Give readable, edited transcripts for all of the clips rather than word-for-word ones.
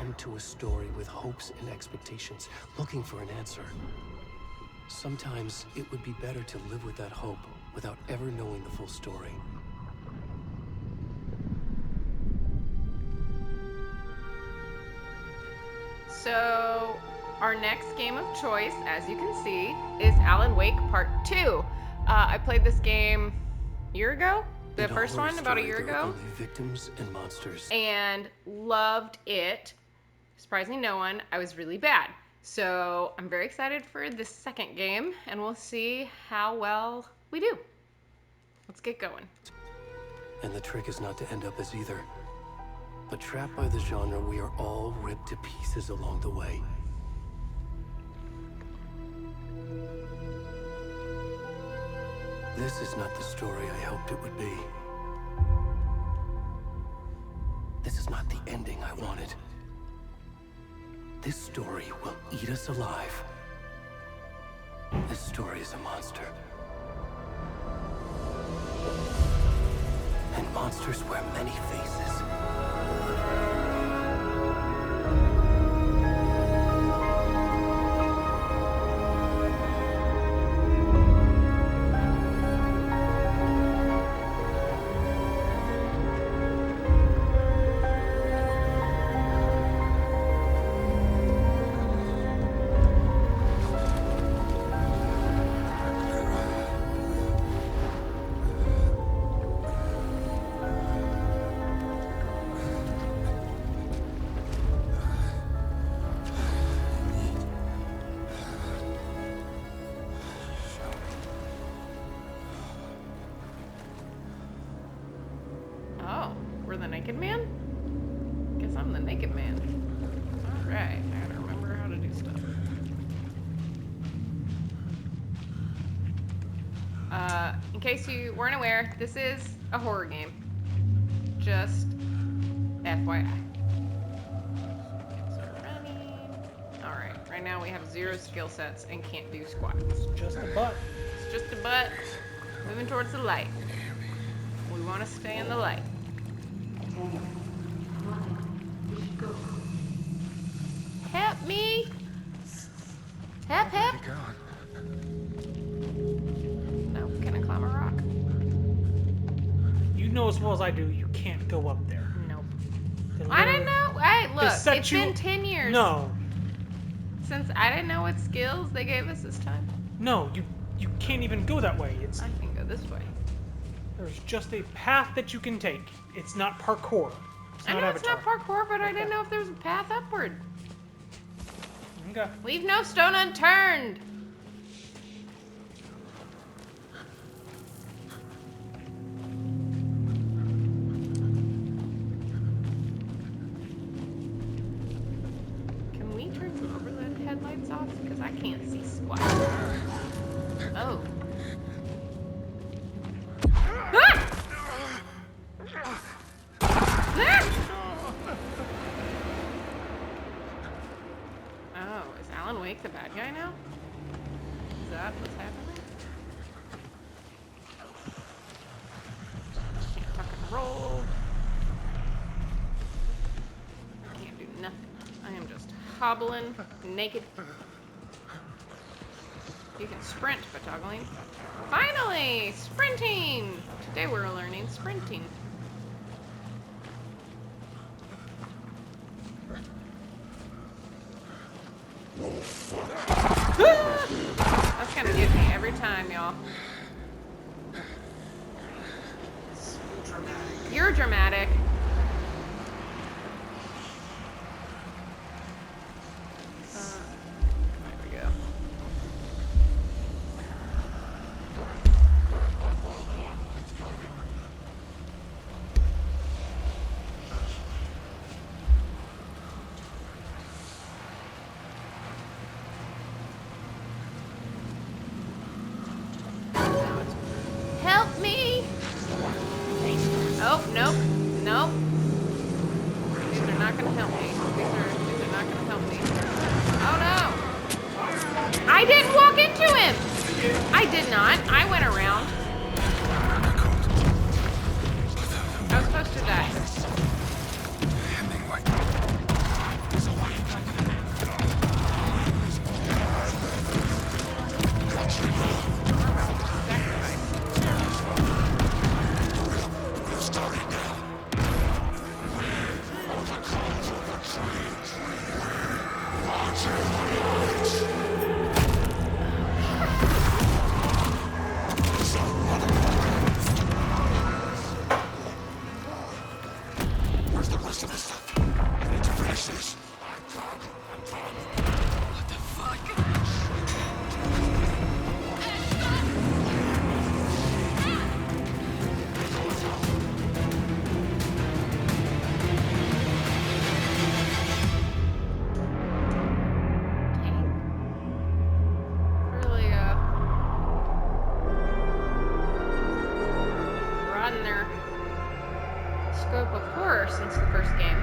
come to a story with hopes and expectations, looking for an answer. Sometimes it would be better to live with that hope without ever knowing the full story. So, our next game of choice, as you can see, is Alan Wake Part 2. I played this game a year ago, the first one about a year ago. Only victims and monsters. And loved it. Surprising no one, I was really bad. So I'm very excited for this second game, and we'll see how well we do. Let's get going. And the trick is not to end up as either. But trapped by the genre, we are all ripped to pieces along the way. This is not the story I hoped it would be. This is not the ending I wanted. This story will eat us alive. This story is a monster. And monsters wear many faces. Oh, we're the Naked Man? Guess I'm the Naked Man. Alright, I gotta remember how to do stuff. In case you weren't aware, this is a horror game. Just FYI. So running. Alright, right now we have 0 skill sets and can't do squat. It's just a butt. It's just a butt moving towards the light. We want to stay in the light. Help me! Help, help! No, can I climb a rock? You know as well as I do, you can't go up there. Nope. They I literally- didn't know. Hey, look, set it's you- been 10 years No, since I didn't know what skills they gave us this time. no, you can't even go that way. It's I can go this way. There's just a path that you can take. It's not parkour. It's I not know it's Avatar. not parkour, but I Okay. didn't know if there was a path upward. Okay. Leave no stone unturned. Can we turn the overhead headlights off? Because I can't see squat. Oh. Ah! Ah! Oh, is Alan Wake the bad guy now? Is that what's happening? Can't tuck and roll. I can't do nothing. I am just hobbling, naked. You can sprint by toggling. Finally! Sprinting! Today we're learning sprinting. That's gonna get me every time, y'all. You're dramatic. There we go. Help me! Oh, nope. Nope. Where's the rest of the stuff? I need to finish this. What the fuck? Really, broaden their scope of horror since the first game.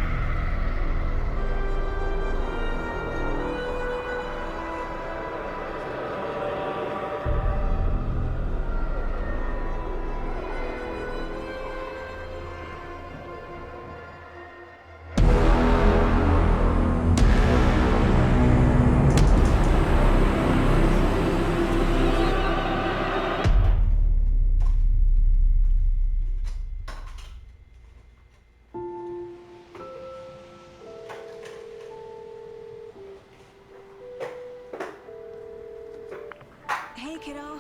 Hey, kiddo.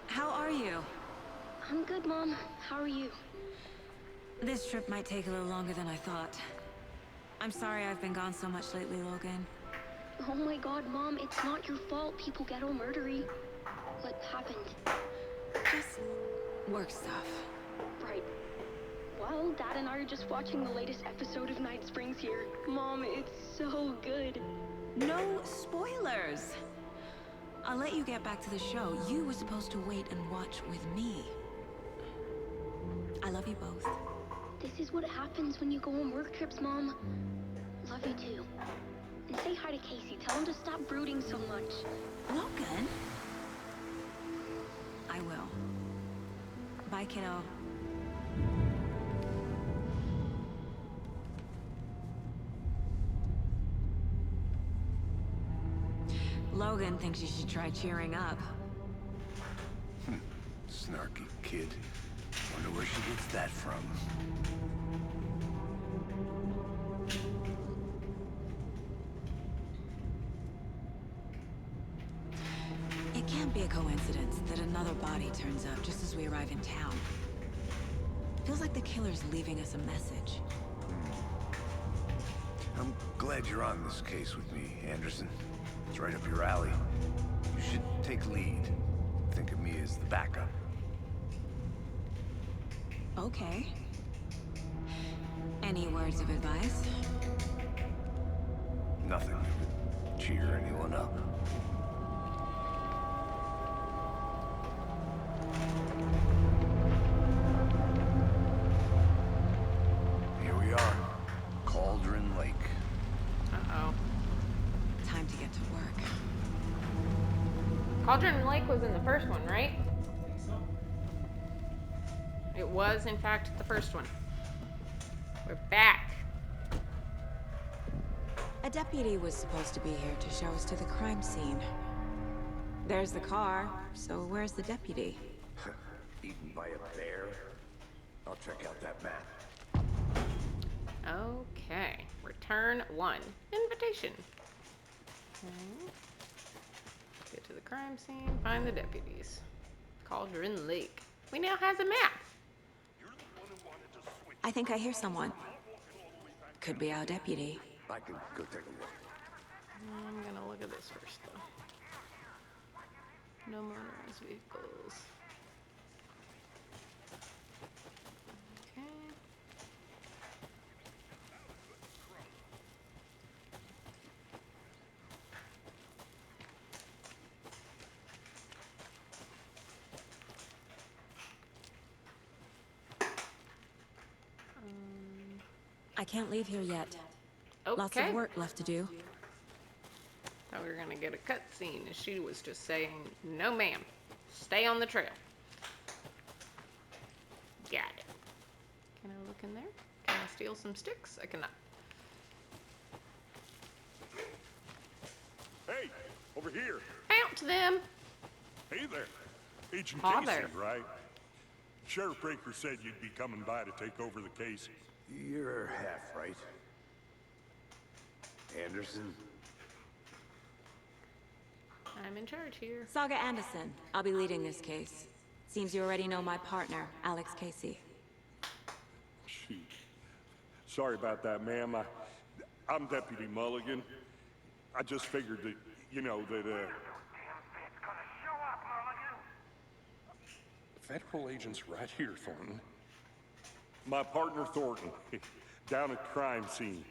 How are you? I'm good, Mom. How are you? This trip might take a little longer than I thought. I'm sorry I've been gone so much lately, Logan. Oh my god, Mom, it's not your fault people get all murdery. What happened? Just work stuff. Right. Well, Dad and I are just watching the latest episode of Night Springs here. Mom, it's so good. No spoilers! I'll let you get back to the show. You were supposed to wait and watch with me. I love you both. This is what happens when you go on work trips, Mom. Love you too. And say hi to Casey. Tell him to stop brooding so much. Logan? I will. Bye, kiddo. Logan thinks you should try cheering up. Snarky kid. Wonder where she gets that from. It can't be a coincidence that another body turns up just as we arrive in town. Feels like the killer's leaving us a message. I'm glad you're on this case with me, Anderson. It's right up your alley. You should take lead. Think of me as the backup. Okay. Any words of advice? Nothing that would cheer anyone up. Here we are. Cauldron Lake. Uh-oh. Time to get to work. Cauldron Lake was in the first one, right? It was, in fact, the first one. We're back. A deputy was supposed to be here to show us to the crime scene. There's the car, so where's the deputy? Eaten by a bear? I'll check out that map. Okay. Return 1. Invitation. Okay. Get to the crime scene. Find the deputies. Cauldron Lake. We now has a map. I think I hear someone. Could be our deputy. I can go take a look. I'm gonna look at this first, though. No motorized vehicles. Okay. I can't leave here yet. Okay. Lots of work left to do. Thought we were gonna get a cutscene as she was just saying, "No, ma'am, stay on the trail." Got it. Can I look in there? Can I steal some sticks? I cannot. Hey, over here. Out to them. Hey there. Agent Hi Casey, there. right? Sheriff Breaker said you'd be coming by to take over the case. You're half right. Anderson? I'm in charge here. Saga Anderson. I'll be leading this case. Seems you already know my partner, Alex Casey. Shoot. Sorry about that, ma'am. I'm Deputy Mulligan. I just figured that, you know, that, Federal agents right here, Thornton. my partner Thornton, down at crime scene.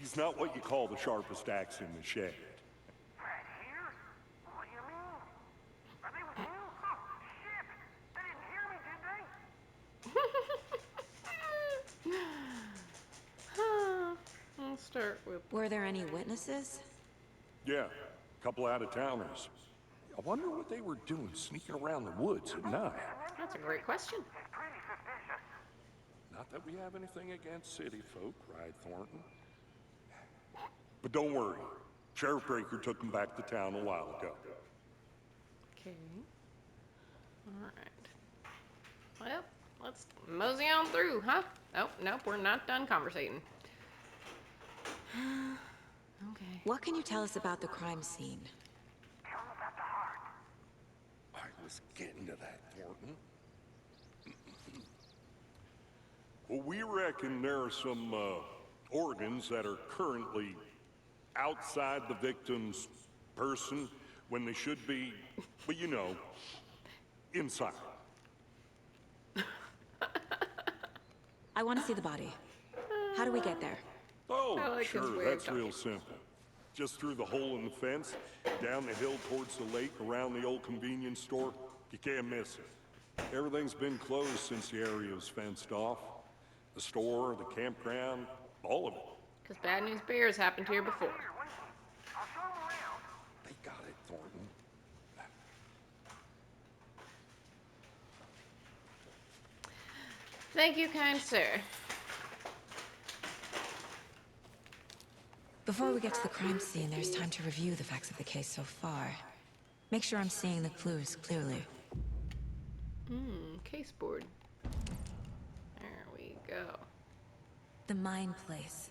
He's not what you call the sharpest axe in the shed. Right here? What do you mean? Are they with you? Oh, shit! They didn't hear me, did they? I'll start with Were there any witnesses? Yeah, a couple out-of-towners. I wonder what they were doing sneaking around the woods at night. that's a great question. Pretty suspicious. Not that we have anything against city folk, right, Thornton? But don't worry. Sheriff Breaker took them back to town a while ago. Okay. Alright. Well, let's mosey on through, huh? Oh, nope, we're not done conversating. Okay. What can you tell us about the crime scene? Tell them about the heart. I was getting to that, Thornton. Well, we reckon there are some organs that are currently outside the victim's person when they should be, well, you know, inside. I want to see the body. How do we get there? Oh, I like his sure, way of that's real simple. Just through the hole in the fence, down the hill towards the lake, around the old convenience store. You can't miss it. Everything's been closed since the area was fenced off. The store, the campground, all of it. Because Bad News Bears happened here before. Here, wait. I'll show them around. They got it, Thornton. Thank you, kind sir. Before we get to the crime scene, there's time to review the facts of the case so far. Make sure I'm seeing the clues clearly. Case board. There we go. The Mind Place.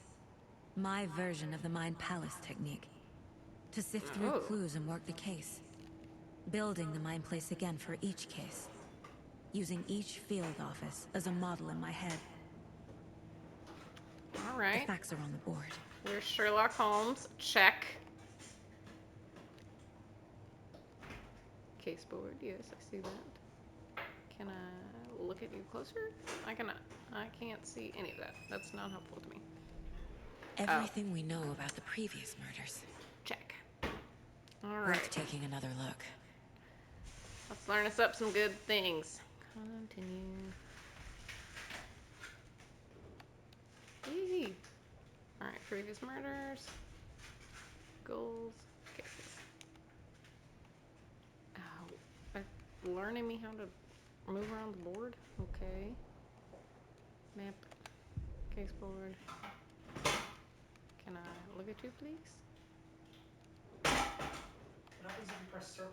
My version of the Mind Palace technique. To sift through Oh. clues and work the case. Building the Mind Place again for each case. Using each field office as a model in my head. All The right. facts are on the board. There's Sherlock Holmes. Check. Case board. Yes, I see that. Can I look at you closer? I cannot. I can't see any of that. That's not helpful to me. Everything we know about the previous murders. Check. All Worth right. taking another look. Let's learn us up some good things. Continue. Easy. All right. Previous murders. Goals. Cases. Oh, learning me how to move around the board. Okay. Map. Case board. Can I look at you, please? What happens if you press circle?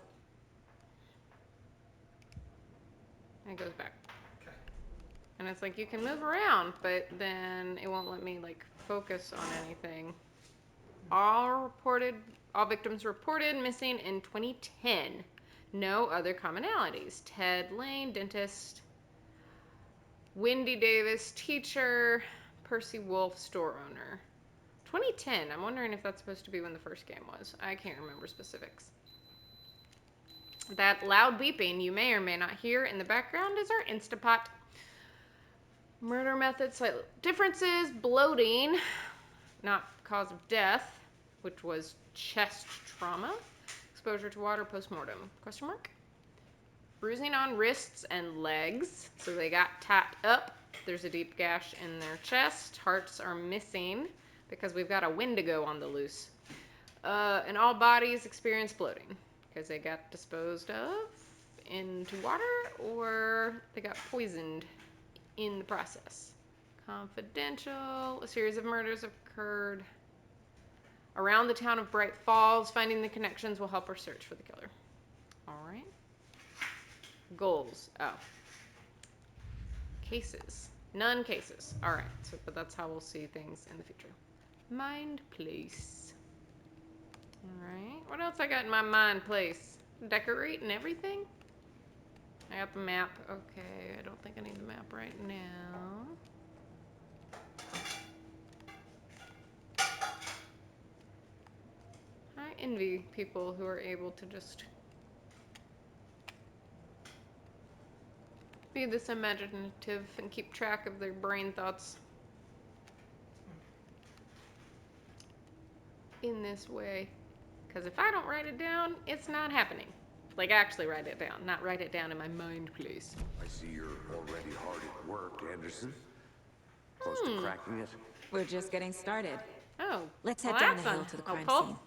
And it goes back. Okay. And it's like you can move around, but then it won't let me like focus on anything. All victims reported missing in 2010. No other commonalities. Ted Lane, dentist. Wendy Davis, teacher. Percy Wolf, store owner. 2010. I'm wondering if that's supposed to be when the first game was. I can't remember specifics. That loud beeping you may or may not hear in the background is our Instapot. Murder methods, slight differences. Bloating, not cause of death, which was chest trauma. Exposure to water postmortem, question mark. Bruising on wrists and legs, so they got tied up. There's a deep gash in their chest. Hearts are missing because we've got a Wendigo on the loose. And all bodies experience bloating because they got disposed of into water or they got poisoned in the process. Confidential. A series of murders occurred around the town of Bright Falls. Finding the connections will help our search for the killer. All right. Goals. Oh. Cases. None cases. All right. So, but that's how we'll see things in the future. Mind Place. Alright. What else I got in my mind place? Decorate and everything? I got the map. Okay, I don't think I need the map right now. I envy people who are able to just be this imaginative and keep track of their brain thoughts in this way. Because if I don't write it down, it's not happening. Like, actually write it down, not write it down in my mind place. I see you're already hard at work, Anderson. Close to cracking it? We're just getting started. Oh, Let's well, head down the that's hill to the crime helpful. scene.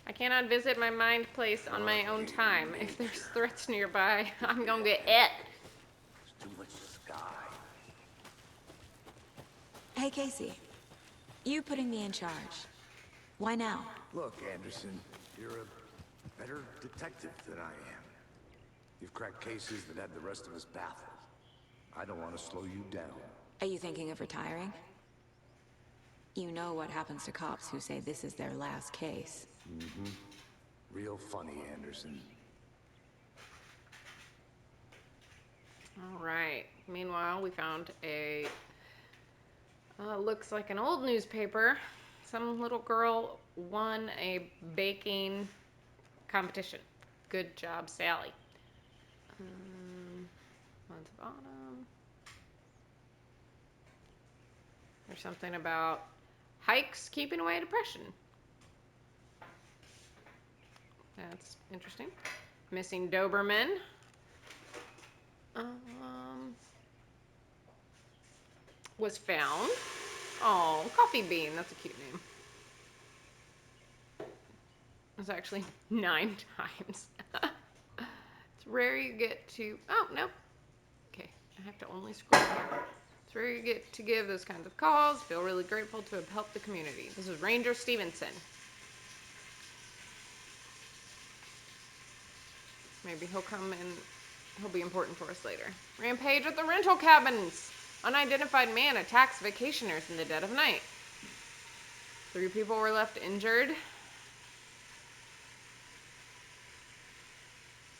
I cannot visit my mind place on my own time. If there's threats nearby, I'm gonna get it. There's too much sky. Hey, Casey. You putting me in charge. Why now? Look, Anderson, you're a better detective than I am. You've cracked cases that had the rest of us baffled. I don't want to slow you down. Are you thinking of retiring? You know what happens to cops who say this is their last case. Real funny, Anderson. All right. Meanwhile, we found a looks like an old newspaper. Some little girl won a baking competition. Good job, Sally. On the bottom. There's something about hikes keeping away depression. That's interesting. Missing Doberman. Was found. Oh, Coffee Bean. That's a cute name. It's actually 9 times. It's rare you get to... Oh, no. Okay, I have to only scroll here. It's rare you get to give those kinds of calls. Feel really grateful to have helped the community. This is Ranger Stevenson. Maybe he'll come and he'll be important for us later. Rampage at the rental cabins. Unidentified man attacks vacationers in the dead of night. 3 people were left injured.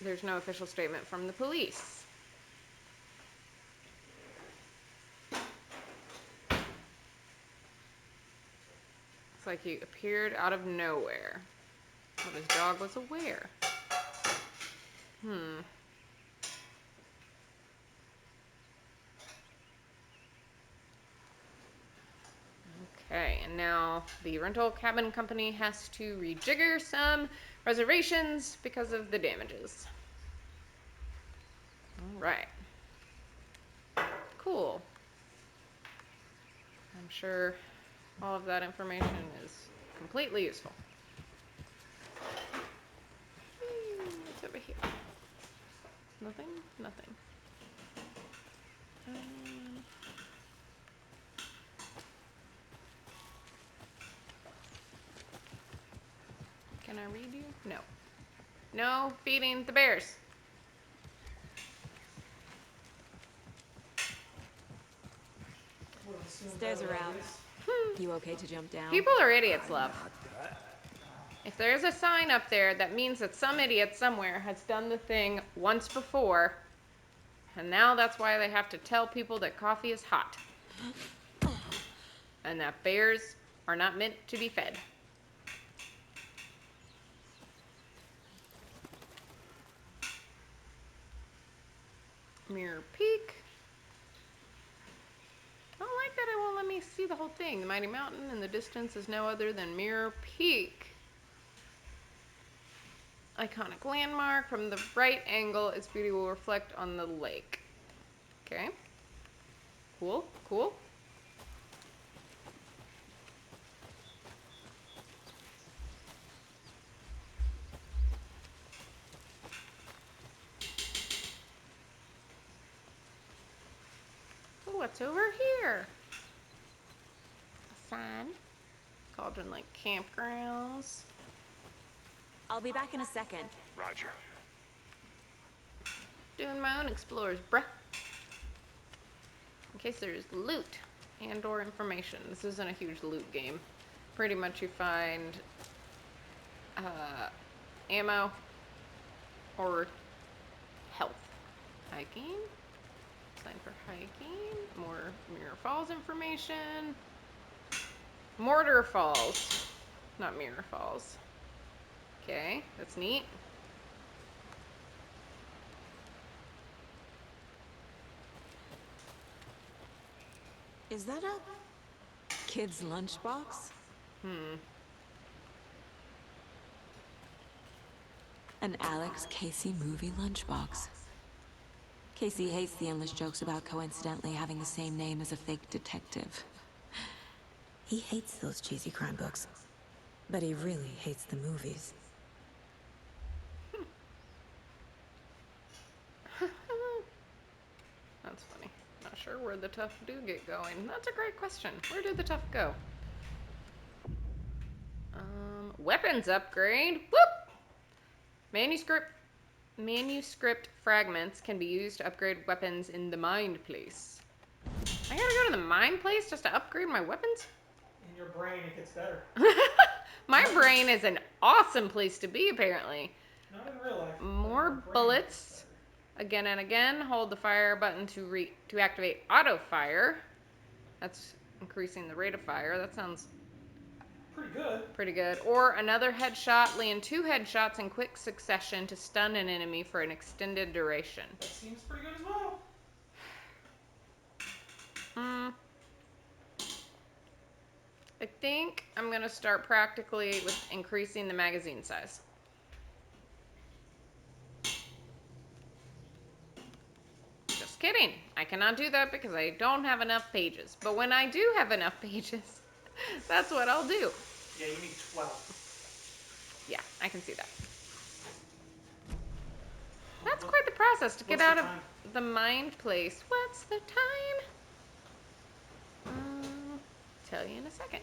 There's no official statement from the police. It's like he appeared out of nowhere. But his dog was aware. Okay, and now the rental cabin company has to rejigger some reservations because of the damages. All right. Cool. I'm sure all of that information is completely useful. What's over here? Nothing? Nothing. Can I read you? No. No feeding the bears. Stairs are out. You okay to jump down? People are idiots, love. If there's a sign up there, that means that some idiot somewhere has done the thing once before, and now that's why they have to tell people that coffee is hot. And that bears are not meant to be fed. Mirror Peak. I don't like that it won't let me see the whole thing. The mighty mountain in the distance is no other than Mirror Peak. Iconic landmark. From the right angle, its beauty will reflect on the lake. Okay. Cool, cool. Ooh, what's over here? A sign. Cauldron Lake Campgrounds. I'll be back in a second. Roger. Doing my own explorers, bruh. In case there's loot and or information. This isn't a huge loot game. Pretty much you find ammo, or health. Hiking. Sign for hiking. More Mirror Falls information. Mortar Falls. Not Mirror Falls. Okay, that's neat. Is that a kid's lunchbox? An Alex Casey movie lunchbox. Casey hates the endless jokes about coincidentally having the same name as a fake detective. He hates those cheesy crime books. But he really hates the movies. That's funny. Not sure where the tough do get going. That's a great question. Where did the tough go? Weapons upgrade. Whoop! Manuscript fragments can be used to upgrade weapons in the Mind Place. I gotta go to the Mind Place just to upgrade my weapons? In your brain, it gets better. My brain is an awesome place to be, apparently. Not in real life. but in More your brain it bullets. gets better. Again and again, hold the fire button to activate auto fire. That's increasing the rate of fire. That sounds Pretty good. pretty good. Or another headshot, land 2 headshots in quick succession to stun an enemy for an extended duration. That seems pretty good as well. I think I'm gonna start practically with increasing the magazine size. Just kidding. I cannot do that because I don't have enough pages. But when I do have enough pages, that's what I'll do. Yeah, you need 12. Yeah, I can see that. That's quite the process to get What's out the of time? the Mind Place. What's the time? Tell you in a second.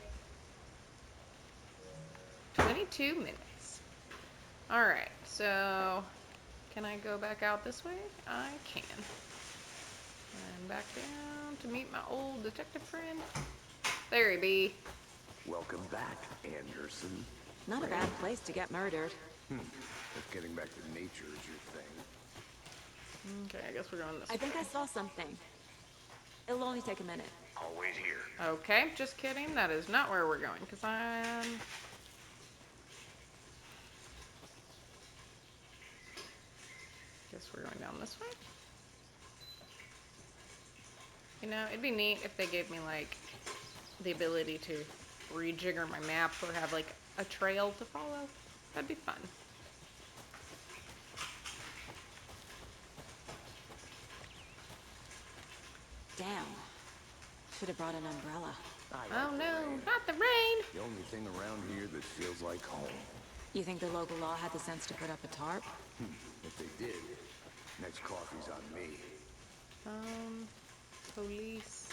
22 minutes. Alright, so can I go back out this way? I can. And back down to meet my old detective friend. There he be. Welcome back, Anderson. Not a bad place to get murdered. If getting back to nature is your thing. Okay, I guess we're going this I way. think I saw something. It'll only take a minute. I'll wait here. Okay, just kidding. That is not where we're going, because I'm... Guess we're going down this way. You know, it'd be neat if they gave me, like, the ability to rejigger my map or have, like, a trail to follow. That'd be fun. Damn. Should have brought an umbrella. Oh no, not the rain! The only thing around here that feels like home. You think the local law had the sense to put up a tarp? If they did, next coffee's on me. Police.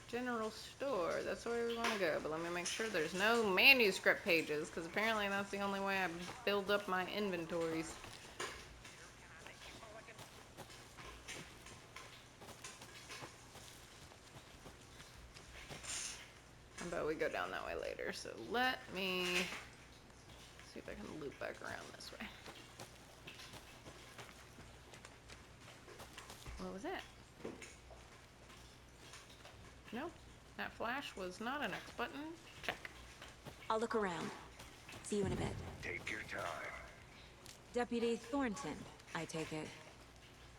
General store. That's where we want to go. But let me make sure there's no manuscript pages, because apparently that's the only way I build up my inventories. But we go down that way later, so let me see if I can loop back around this way. What was that? Nope, that flash was not an X button. Check. I'll look around. See you in a bit. Take your time. Deputy Thornton, I take it.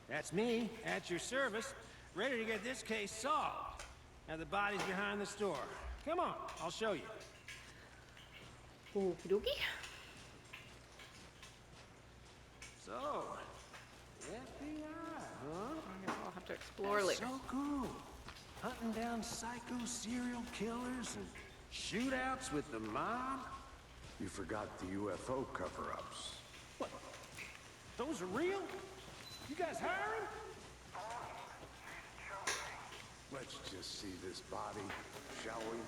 That's me, at your service, ready to get this case solved. Now the body's behind the store. Come on, I'll show you. Okie dokie. So, FBI, huh? I guess I'll have to explore That's later. so cool. Hunting down psycho serial killers and shootouts with the mob. You forgot the UFO cover-ups. What? Those are real? You guys hiring? Let's just see this body, shall we?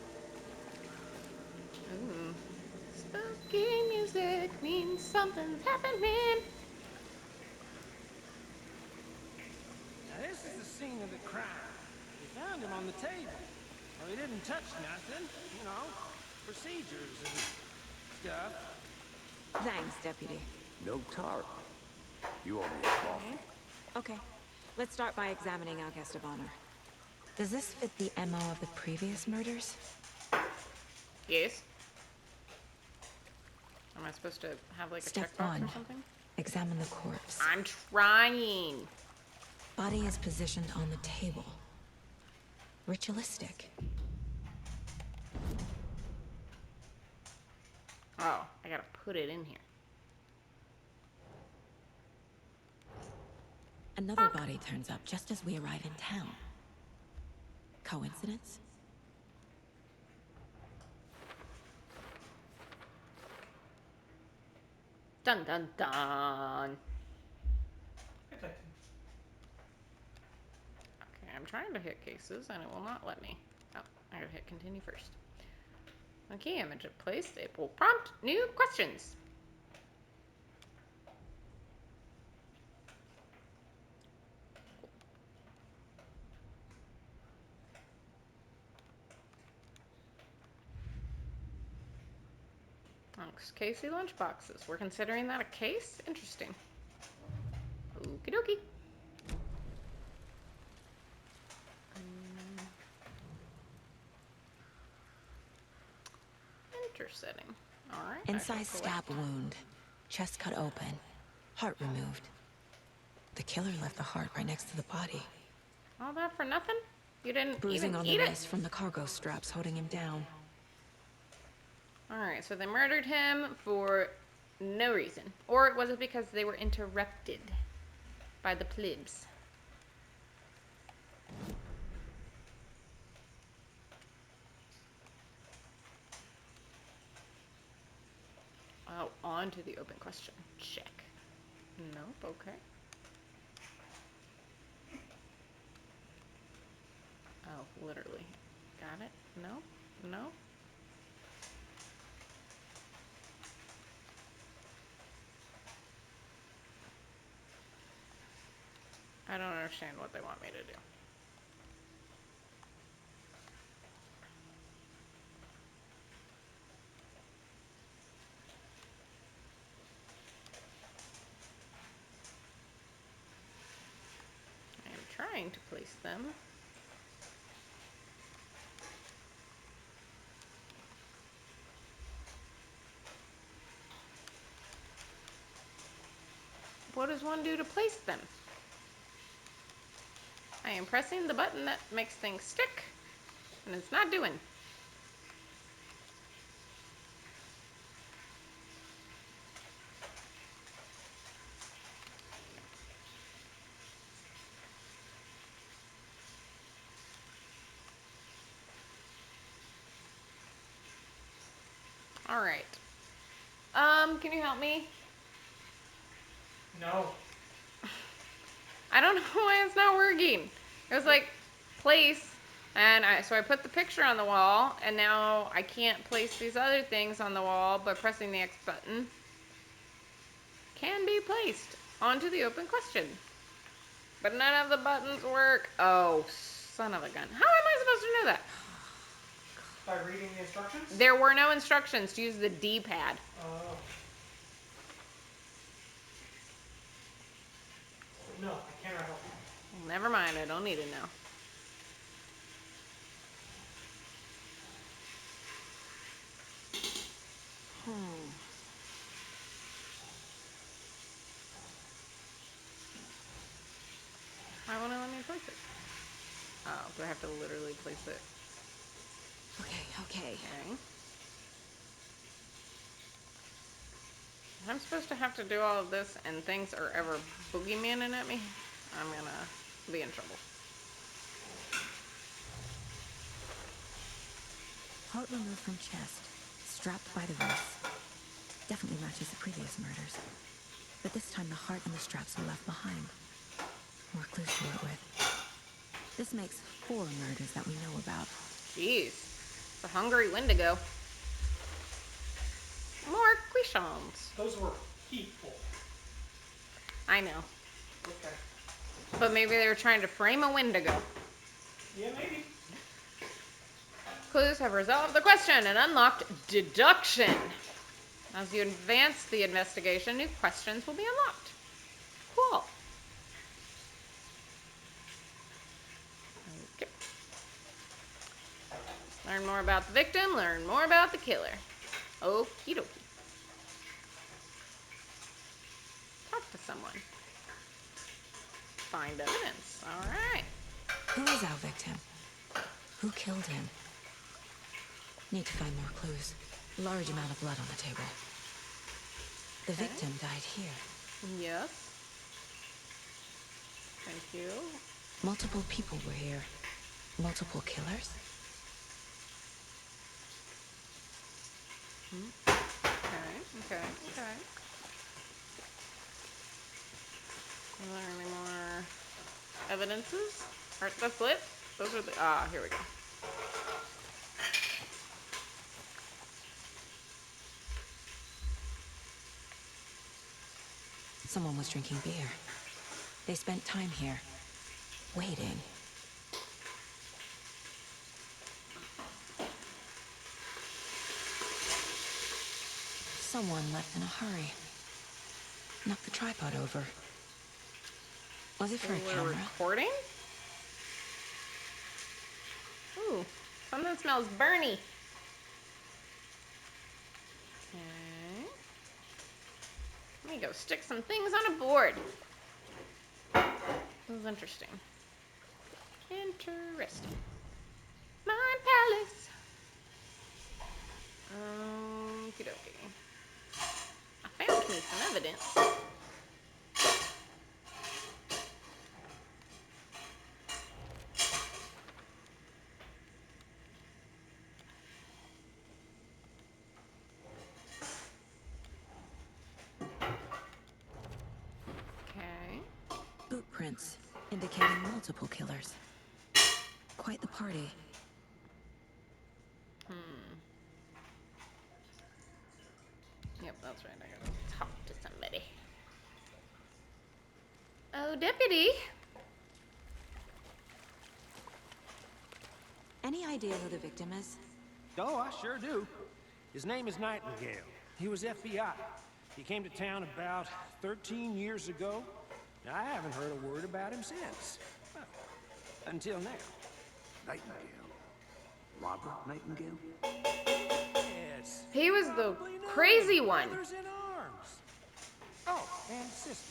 Spooky music means something's happening. Now this is the scene of the crime. We found him on the table. Well, he didn't touch nothing, you know, procedures and stuff. Thanks, Deputy. No tar. You owe me a coffee. Okay, let's start by examining our guest of honor. Does this fit the MO of the previous murders? Yes. Am I supposed to have like a Step checkbox 1. or something? Examine the corpse. I'm trying. Body is positioned on the table. Ritualistic. Oh, I gotta put it in here. Another body turns up just as we arrive in town. Coincidence? Dun dun dun. Okay, I'm trying to hit cases and it will not let me. Oh, I gotta hit continue first. Okay, image placed. It will prompt new questions. Alex Casey lunchboxes. We're considering that a case? Interesting. Okie dokie. Interesting. Alright. Inside stab wound. Chest cut open. Heart removed. The killer left the heart right next to the body. All that for nothing? You didn't Bruising even on eat the it? wrist from the cargo straps holding him down. Alright, so they murdered him for no reason. Or was it because they were interrupted by the plebs? Oh, on to the open question. Check. Nope, okay. Oh, literally. Got it? No? No? I don't understand what they want me to do. I am trying to place them. What does one do to place them? I am pressing the button that makes things stick, and it's not doing. All right. Can you help me? No. I don't know why it's not working. It was like, place, and so I put the picture on the wall, and now I can't place these other things on the wall by pressing the X button. Can be placed onto the open question. But none of the buttons work. Oh, son of a gun. How am I supposed to know that? By reading the instructions? There were no instructions to use the D-pad. Oh. No, I cannot help you. Never mind, I don't need it now. Why won't it let me place it? Oh, do I have to literally place it? Okay. Okay. If I'm supposed to have to do all of this and things are ever boogeymaning at me, I'm gonna be in trouble. Heart removed from chest. Strapped by the wrist. Definitely matches the previous murders. But this time the heart and the straps were left behind. More clues to work with. This makes 4 murders that we know about. Jeez. It's a hungry Wendigo. More questions. Those were people. I know. Okay. But maybe they were trying to frame a Wendigo. Yeah, maybe. Clues have resolved the question and unlocked deduction. As you advance the investigation, new questions will be unlocked. Cool. Okay. Learn more about the victim, learn more about the killer. Okie dokie. Talk to someone. Find evidence. All right. Who is our victim? Who killed him? Need to find more clues. Large amount of blood on the table. The victim died here. Yes. Thank you. Multiple people were here. Multiple killers? Okay. Are there any more evidences? Alright, that's it. Those are the. Here we go. Someone was drinking beer. They spent time here. Waiting. Someone left in a hurry. Knocked the tripod over. Was it for a We're camera? recording? Ooh, something smells burny. Okay. Let me go stick some things on a board. This is interesting. Interesting. Mind Palace. Okie dokie. I found me some evidence. Okay. Boot prints, indicating multiple killers. Quite the party. Yep, that's right. I gotta talk to somebody. Oh, deputy. Any idea who the victim is? Oh, I sure do. His name is Nightingale. He was FBI. He came to town about 13 years ago. Now, I haven't heard a word about him since. Well, until now. Nightingale. Robert Nightingale? Yes. He was the Probably know crazy him. one. Brothers in arms. Oh, and sisters.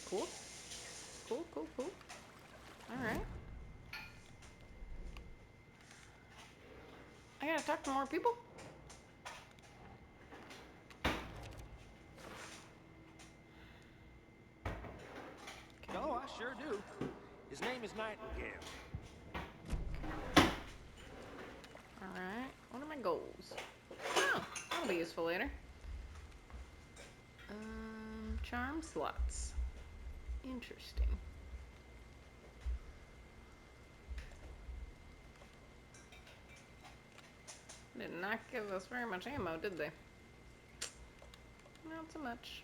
Cool. Cool. All right. I gotta talk to more people. Oh, I sure do. His name is Nightingale. All right. What are my goals? Oh, that'll be useful later. Charm slots. Interesting. Did not give us very much ammo, did they? Not so much.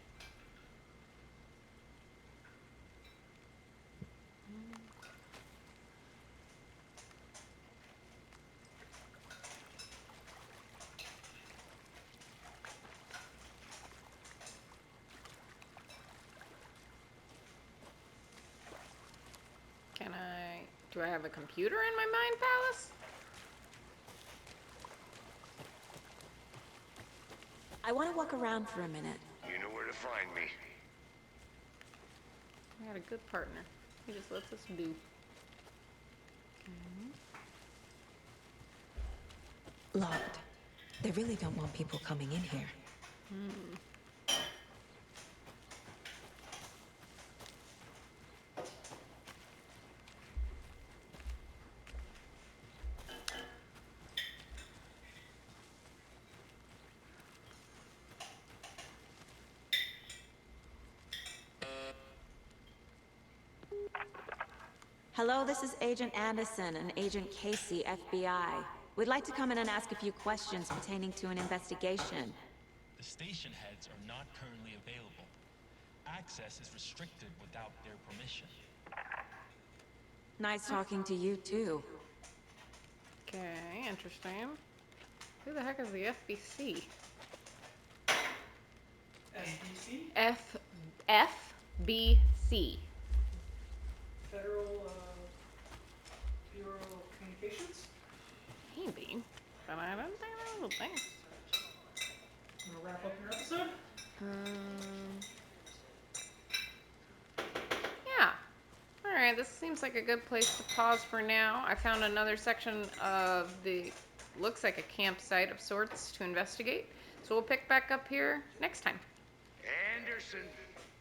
Do I have a computer in my mind palace? I want to walk around for a minute. You know where to find me. I got a good partner. He just lets us do. Locked. They really don't want people coming in here. Hello, this is Agent Anderson and Agent Casey, FBI. We'd like to come in and ask a few questions pertaining to an investigation. The station heads are not currently available. Access is restricted without their permission. Nice talking to you, too. Okay, interesting. Who the heck is the FBC? SBC? FBC. Federal Bureau of Communications? Maybe. But I don't think I don't think. I'm gonna wrap up your episode. Yeah. Alright, this seems like a good place to pause for now. I found another section of the, looks like a campsite of sorts to investigate. So we'll pick back up here next time. Anderson,